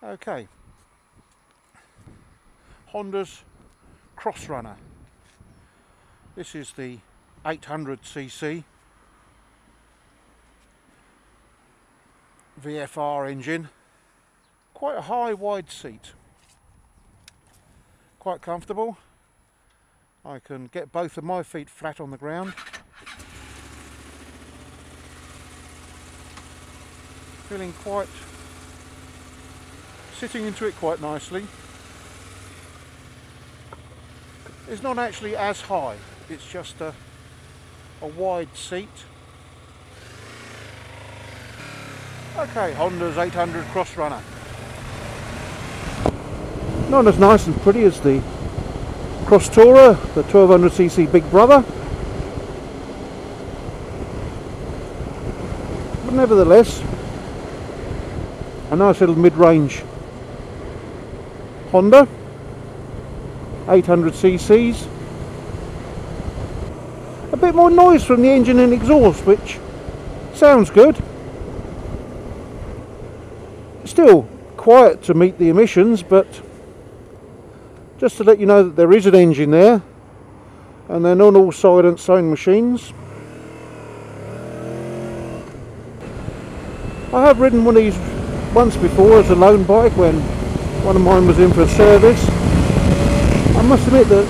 Okay, Honda's Cross Runner. This is the 800cc VFR engine. Quite a high wide seat, quite comfortable. I can get both of my feet flat on the ground. Feeling quite, sitting into it quite nicely. It's not actually as high, it's just a wide seat. Okay, Honda's 800 Cross Runner. Not as nice and pretty as the Cross Tourer, the 1200cc big brother, but nevertheless a nice little mid-range Honda, 800cc's. A bit more noise from the engine and exhaust, which sounds good. Still quiet to meet the emissions, but just to let you know that there is an engine there, and they're not all silent sewing machines. I have ridden one of these once before as a loan bike when one of mine was in for a service. I must admit that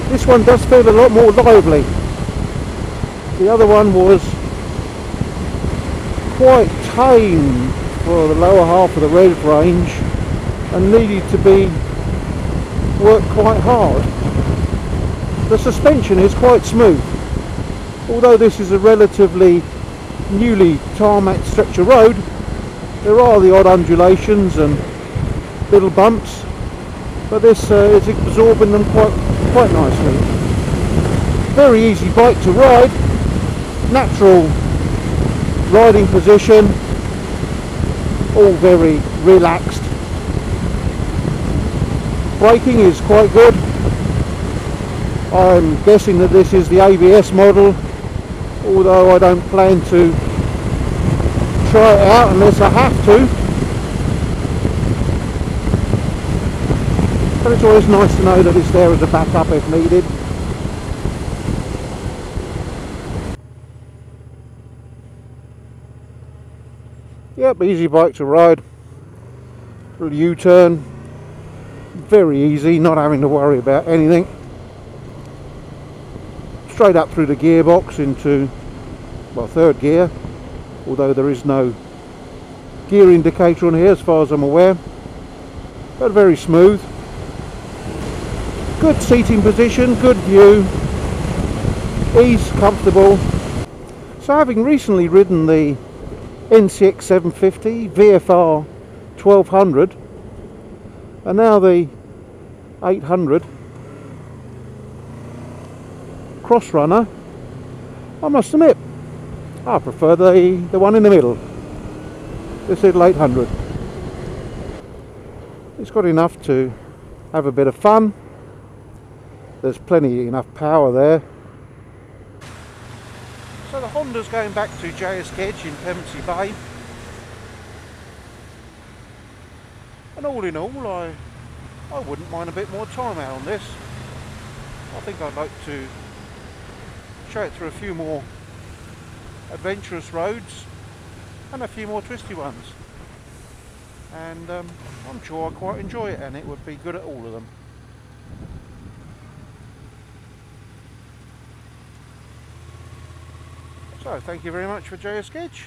this one does feel a lot more lively. The other one was quite tame for the lower half of the rev range and needed to be worked quite hard. The suspension is quite smooth. Although this is a relatively newly tarmac stretch of road, there are the odd undulations and little bumps, but this is absorbing them quite nicely. Very easy bike to ride, natural riding position, all very relaxed. Braking is quite good. I'm guessing that this is the ABS model, although I don't plan to try it out unless I have to. But it's always nice to know that it's there as a backup if needed. Yep, easy bike to ride. Little U-turn. Very easy, not having to worry about anything. Straight up through the gearbox into, well, third gear, although there is no gear indicator on here as far as I'm aware, but very smooth. Good seating position, good view, ease, comfortable. So having recently ridden the NCX 750, VFR 1200, and now the 800 Cross Runner, I must admit I prefer the one in the middle, this little 800. It's got enough to have a bit of fun. There's plenty enough power there. So the Honda's going back to JS Gedge in Pevensey Bay, and all in all I wouldn't mind a bit more time out on this. I think I'd like to show it through a few more adventurous roads and a few more twisty ones, and I'm sure I quite enjoy it, and it would be good at all of them. So thank you very much for JS Gedge.